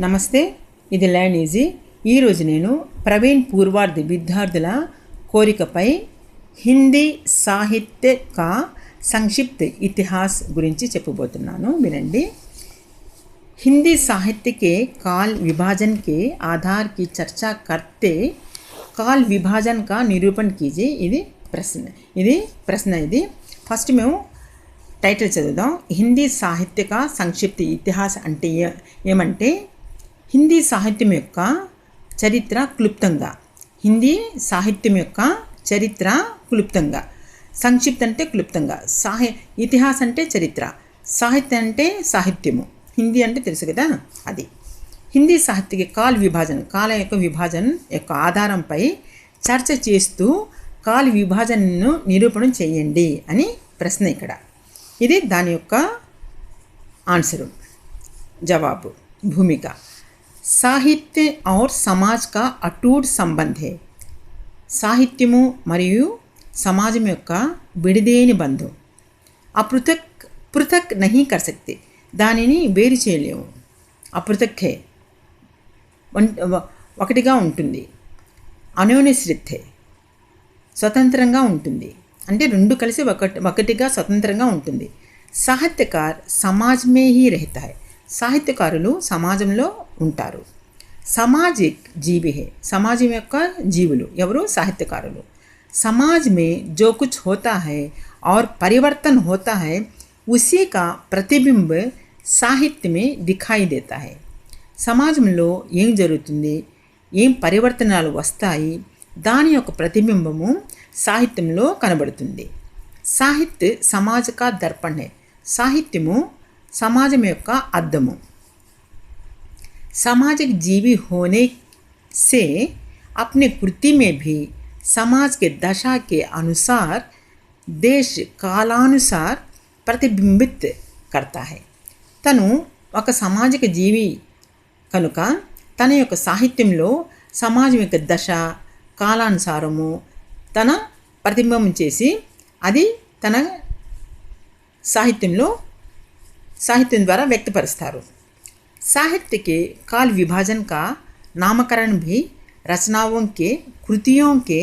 నమస్తే, ఇది learn easy. ఈరోజు నేను ప్రవీణ్ పూర్వార్ధ్ విద్యార్థుల కోరికపై హిందీ సాహిత్య కా సంక్షిప్త ఇతిహాస్ గురించి చెప్పబోతున్నాను, వినండి. हिंदी साहित्य के काल विभाजन के आधार की चर्चा करते काल विभाजन का निरूपण कीजिए. ఇది ప్రశ్న. ఇది ఫస్ట్ మేము టైటిల్ చదువుదాం. హిందీ సాహిత్య కా సంక్షిప్త ఇతిహాస్ అంటే ఏమంటే హిందీ సాహిత్యం యొక్క చరిత్ర క్లుప్తంగా. హిందీ సాహిత్యం యొక్క చరిత్ర క్లుప్తంగా. సంక్షిప్త అంటే క్లుప్తంగా. ఇతిహాస్ అంటే చరిత్ర, సాహిత్యం అంటే సాహిత్యము. హిందీ అంటే తెలుసు కదా, అది. హిందీ సాహిత్యకి కాల యొక్క విభాజన యొక్క ఆధారంపై చర్చ చేస్తూ కాల విభాజనను నిరూపణ చేయండి అని ప్రశ్న ఇక్కడ. ఇది దాని యొక్క ఆన్సరు, జవాబు, భూమిక. సాహిత్య और समाज का अटूट संबंध है. సాహిత్యము మరియు సమాజం యొక్క విడిదేని బంధం. పృథక్ నహీ కర్ సక్తే, దానిని వేరు చేయలేము. అపృథక్ హే, ఒకటిగా ఉంటుంది. అన్యోన్యశ్రిత్ హే, స్వతంత్రంగా ఉంటుంది. అంటే రెండు కలిసి ఒకటిగా స్వతంత్రంగా ఉంటుంది. సాహిత్యకార్ సమాజ్ మే హీ రహతా హై, సాహిత్యకారులు సమాజంలో ఉంటారు. సామాజిక్ జీవి హే, సమాజం యొక్క జీవులు ఎవరు? సాహిత్యకారులు. సమాజ్ మే జో కుచ్ హోతా హై और परिवर्तन होता है उसी का प्रतिबिंब సాహిత్య మే దిఖాయి దేతా హై. సమాజంలో ఏం జరుగుతుంది, ఏం పరివర్తనాలు వస్తాయి, దాని యొక్క ప్రతిబింబము సాహిత్యంలో కనబడుతుంది. సాహిత్య సమాజ కా దర్పణ హై, సాహిత్యము సమాజం యొక్క అద్దము. सामाजिक जीवी होने से अपने कृति में भी समाज के दशा के अनुसार देश कालानुसार प्रतिबिंबित करता है. తను ఒక సామాజిక జీవి కనుక తన యొక్క సాహిత్యంలో సమాజం యొక్క దశ కాలానుసారము తన ప్రతిబింబం చేసి అది తన సాహిత్యం ద్వారా వ్యక్తపరుస్తారు. साहित्य के काल विभाजन का नामकरण भी रचनाओं के कृतियों के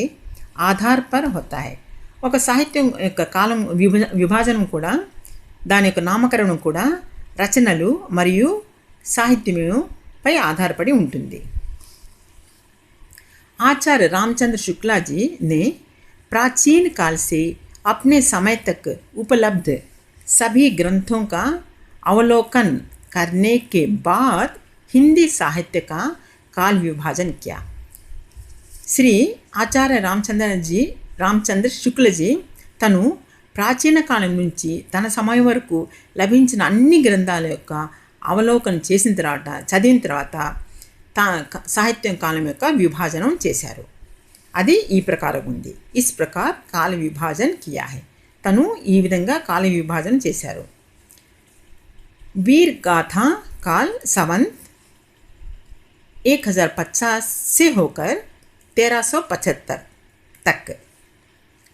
आधार पर होता है. ఒక సాహిత్యం యొక్క కాలం విభాజనం కూడా, దాని యొక్క నామకరణం కూడా రచనలు మరియు సాహిత్యముపై ఆధారపడి ఉంటుంది. आचार्य रामचंद्र शुक्ला जी ने प्राचीन काल से अपने समय तक उपलब्ध सभी ग्रंथों का अवलोकन करने के बाद हिंदी साहित्य का काल विभाजन किया. శ్రీ ఆచార్య రామచంద్ర శుక్లజీ తను ప్రాచీన కాలం నుంచి తన సమయం వరకు లభించిన అన్ని గ్రంథాల యొక్క అవలోకనం చదివిన తర్వాత సాహిత్యం కాలం యొక్క విభాజనం చేశారు. అది ఈ ప్రకారం ఉంది. ఇస్ ప్రకార్ కాల విభాజన్ కియా హై, తను ఈ విధంగా కాల విభాజన చేశారు. वीर गाथा काल संवत 1050 से होकर 1375 तक.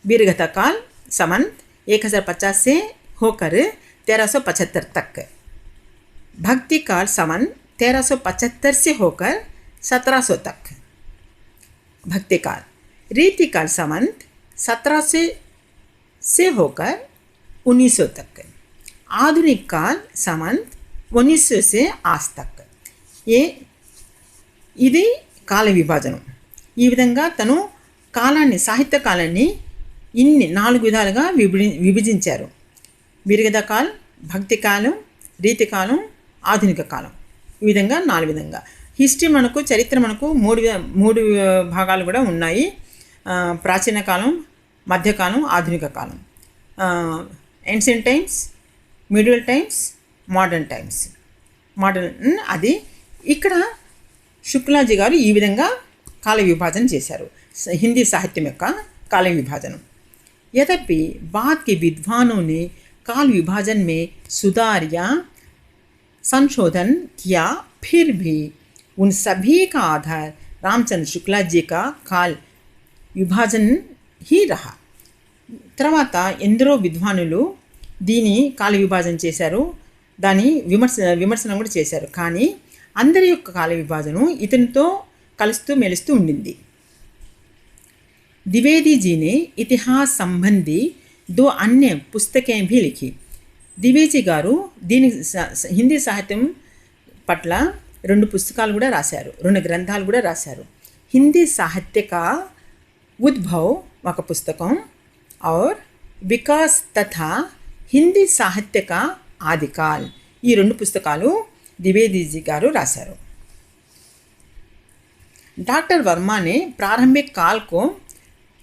वीरगाथा काल संवत 1050 से होकर 1375 तक. भक्ति काल संवत 1375 से होकर 1700 तक. भक्ति काल. रीति काल संवत 1700 से होकर 1900 तक. आधुनिक काल संवत 1900 से आज तक. ఇది కాల విభాజనం. ఈ విధంగా తను కాలాన్ని, సాహిత్య కాలాన్ని 4 విధాలుగా విభజించారు. వీరగాథ కాలం, భక్తి కాలం, రీతి కాలం, ఆధునిక కాలం. ఈ విధంగా 4 విధంగా. హిస్టరీ మనకు, చరిత్ర మనకు 3 భాగాలు కూడా ఉన్నాయి. ప్రాచీన కాలం, మధ్యకాలం, ఆధునిక కాలం. Ancient times, middle times, modern times. అది ఇక్కడ శుక్లాజీ గారు ఈ విధంగా కాల విభాజన చేశారు, హిందీ సాహిత్యం యొక్క కాల విభాజనం. यद्यपि बाद के विद्वानों ने काल विभाजन में सुधार या संशोधन किया, फिर भी उन सभी का आधार रामचंद्र शुक्ला जी का काल विभाजन ही रहा. తర్వాత ఎందరో విద్వానులు దీని కాల విభాజన చేశారు, దాని విమర్శన కూడా చేశారు. కానీ అందరి యొక్క కాల విభాజనం ఇతనితో కలుస్తూ మెలుస్తూ ఉండింది. द्विवेदी जी ने इतिहास संबंधी 2 अन्य पुस्तकें भी लिखी. ద్వివేది గారు దీని హిందీ సాహిత్యం పట్ల 2 పుస్తకాలు కూడా రాశారు, 2 గ్రంథాలు కూడా రాశారు. హిందీ సాహిత్య కా ఉద్భవ్ ఒక పుస్తకం और विकास तथा హిందీ సాహిత్య కా ఆదికాల్ ఈ 2 పుస్తకాలు ద్వివేది जी గారు రాశారు. डॉक्टर वर्मा ने प्रारंभिक काल को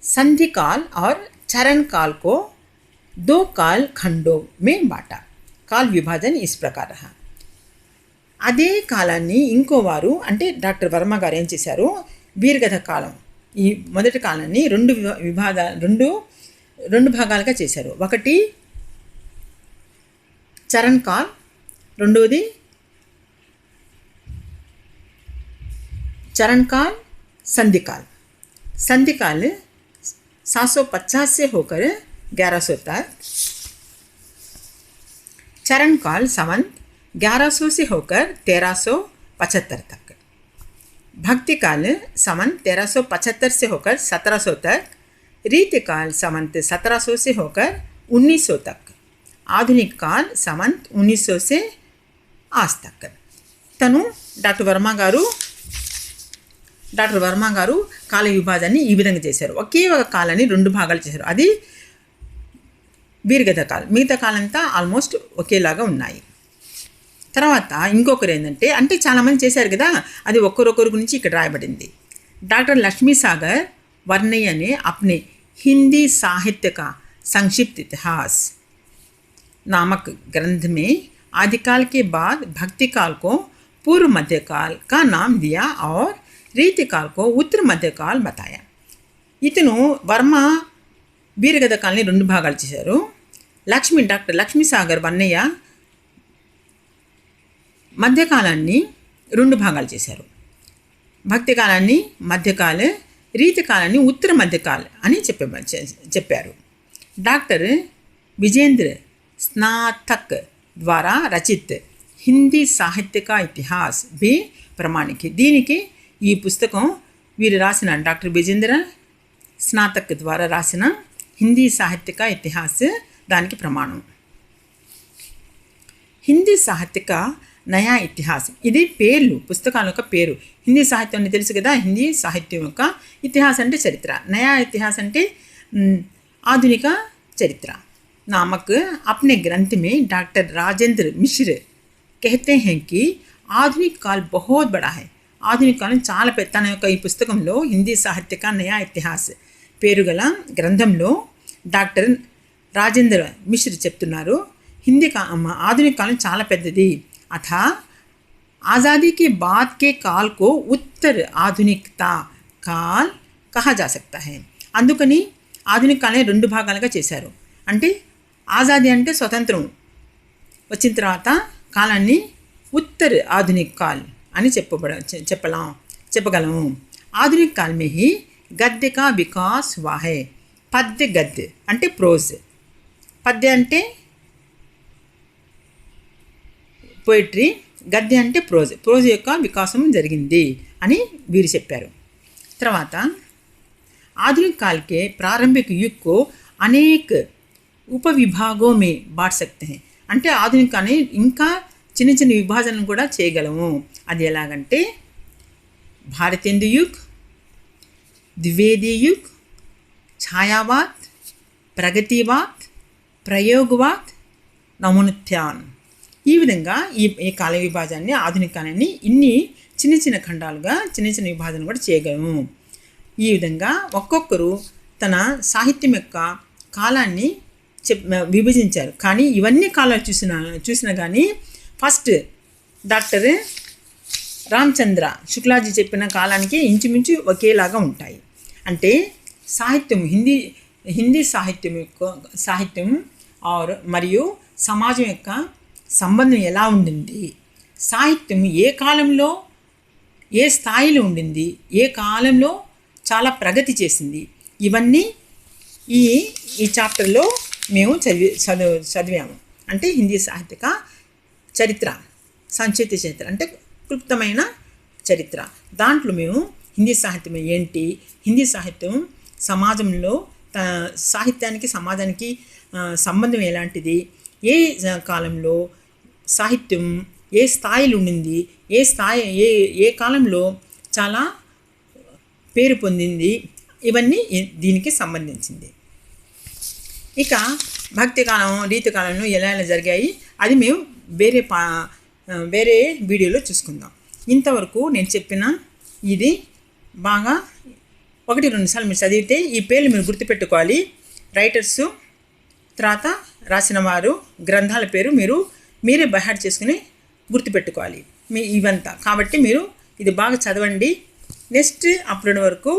संधि काल और चरण काल को 2 काल खंडों में बांटा. काल विभाजन इस प्रकार रहा. అదే కాలాన్ని ఇంకో వారు అంటే డాక్టర్ వర్మ గారు ఏం చేశారు, వీరగత కాలం ఈ మొదటి కాలాన్ని 2 భాగాలుగా చేశారు. ఒకటి చరణ్ కాల్, రెండోది चरण काल संधि काल. संधि काल 750 से होकर 1100 तक, चरण काल संवत 1100 से होकर 1375 तक, भक्ति काल संवत 1375 से होकर 1700 तक, रीति काल संवत 1700 से होकर 1900 तक, आधुनिक काल संवत 1900 से आज तक. तनु డాక్టర్ వర్మ గారు కాల విభాజాన్ని ఈ విధంగా చేశారు. ఒకే ఒక కాలాన్ని 2 భాగాలు చేశారు. అది వీరగత కాలం. మిగతా కాలంతా ఆల్మోస్ట్ ఒకేలాగా ఉన్నాయి. తర్వాత ఇంకొకరు ఏంటంటే అంటే చాలామంది చేశారు కదా, అది ఒక్కరొకరి గురించి ఇక్కడ రాయబడింది. డాక్టర్ లక్ష్మీ సాగర్ वर्णय्य ने अपने हिंदी साहित्य का संक्षिप्त इतिहास नामक ग्रंथ में आदिकाल के बाद भक्ति काल को पूर्व मध्यकाल का नाम दिया और रीति काल को उत्तर मध्यकाल बताया. इतनु वर्मा వీరగత కాలాన్ని 2 భాగాలు చేశారు. డాక్టర్ లక్ష్మీ సాగర్ వన్నయ్య మధ్యకాలాన్ని 2 భాగాలు చేశారు. భక్తి కాలాన్ని మధ్యకాల, రీతి కాలాన్ని ఉత్తర మధ్యకాల అని చెప్పారు. డాక్టర్ విజేంద్ర స్నాతక్ ద్వారా రచిత్ హిందీ సాహిత్య కా ఇతిహాస్ भी ప్రమాణిక. దీనికి ఈ పుస్తకం వీరు రాసిన డాక్టర్ విజేంద్ర స్నాతక్ ద్వారా రాసిన హిందీ సాహిత్య కా ఇతిహాస్ దానికి ప్రమాణం. హిందీ సాహిత్య కా నయా ఇతిహాస్, ఇది పేర్లు, పుస్తకాల యొక్క పేరు. హిందీ సాహిత్యం అని తెలుసు కదా, హిందీ సాహిత్యం యొక్క ఇతిహాస్ అంటే చరిత్ర, నయా ఇతిహాస్ అంటే ఆధునిక చరిత్ర. नामक अपने ग्रंथ में डॉक्टर राजेंद्र मिश्र कहते हैं कि आधुनिक काल बहुत बड़ा है. ఆధునిక కాలం చాలా పెద్ద. తన యొక్క ఈ పుస్తకంలో హిందీ సాహిత్య కా నయా ఇతిహాస్ పేరుగల గ్రంథంలో డాక్టర్ రాజేంద్ర మిశ్ర చెప్తున్నారు, హిందీ ఆధునిక కాలం చాలా పెద్దది. అథా आज़ादी के बाद के काल को उत्तर आधुनिकता काल कहा जा सकता है. అందుకని ఆధునిక కాలాన్ని 2 భాగాలుగా చేశారు. అంటే ఆజాదీ అంటే స్వతంత్రం వచ్చిన తర్వాత కాలాన్ని ఉత్తర ఆధునిక కాల్ అని చెప్పగలము. ఆధునిక కాల్ में ही गद्य का विकास हुआ है. పద్య గద్య అంటే ప్రోజ్, పద్య అంటే పోయిట్రీ, గద్య అంటే ప్రోజ్, ప్రోజ్ యొక్క వికాసం జరిగింది అని వీరు చెప్పారు. తర్వాత आधुनिक काल के प्रारंभिक युग को अनेक उपविभागों में बांट सकते हैं. అంటే ఆధునిక కాలాన్ని ఇంకా చిన్న చిన్న విభాజనలు కూడా చేయగలము. అది ఎలాగంటే భారతేందు యుగ్, ద్వివేది యుగ్, ఛాయావాద్, ప్రగతివాద్, ప్రయోగవాద్, నమోనుత్థాన్. ఈ విధంగా ఈ కాల విభాజాన్ని ఆధునిక కాలాన్ని ఇన్ని చిన్న చిన్న ఖండాలుగా చిన్న చిన్న విభాజన కూడా చేయగలము. ఈ విధంగా ఒక్కొక్కరు తన సాహిత్యం యొక్క కాలాన్ని విభజించారు. కానీ ఇవన్నీ కాలాలు చూసినా కానీ ఫస్ట్ డాక్టర్ రామచంద్ర శుక్లాజీ చెప్పిన కాలానికి ఇంచుమించు ఒకేలాగా ఉంటాయి. అంటే సాహిత్యం హిందీ సాహిత్యం మరియు సమాజం యొక్క సంబంధం ఎలా ఉండింది, సాహిత్యం ఏ కాలంలో ఏ స్థాయిలో ఉండింది, ఏ కాలంలో చాలా ప్రగతి చేసింది, ఇవన్నీ ఈ చాప్టర్లో మేము చదివాము. అంటే హిందీ సాహిత్యక చరిత్ర, సంక్షిప్త చరిత్ర అంటే క్లుప్తమైన చరిత్ర. దాంట్లో మేము హిందీ సాహిత్యం ఏంటి, హిందీ సాహిత్యం సమాజంలో సాహిత్యానికి సమాజానికి సంబంధం ఎలాంటిది, ఏ కాలంలో సాహిత్యం ఏ స్థాయిలో ఉండింది, ఏ కాలంలో చాలా పేరు పొందింది, ఇవన్నీ దీనికి సంబంధించింది. ఇక భక్తి కాలం రీతి కాలంలో ఎలా జరిగాయి అది మేము వేరే వీడియోలో చూసుకుందాం. ఇంతవరకు నేను చెప్పిన ఇది బాగా 1-2 సార్లు మీరు చదివితే ఈ పేర్లు మీరు గుర్తుపెట్టుకోవాలి. రైటర్సు, తర్వాత రాసిన వారు, గ్రంథాల పేరు మీరే బైహార్ట్ చేసుకుని గుర్తుపెట్టుకోవాలి ఇవంతా. కాబట్టి మీరు ఇది బాగా చదవండి. నెక్స్ట్ అప్లోడ్ వరకు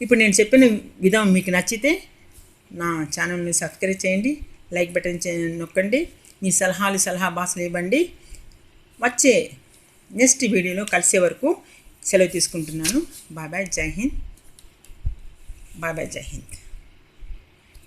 ఇప్పుడు నేను చెప్పిన విధానం మీకు నచ్చితే నా ఛానల్ని సబ్స్క్రైబ్ చేయండి, లైక్ బటన్ నొక్కండి, మీ సలహా భాషలు ఇవ్వండి. వచ్చే నెక్స్ట్ వీడియోలో కలిసే వరకు సెలవు తీసుకుంటున్నాను. బాయ్ బాయ్, జై హింద్. బాయ్ బాయ్, జై హింద్.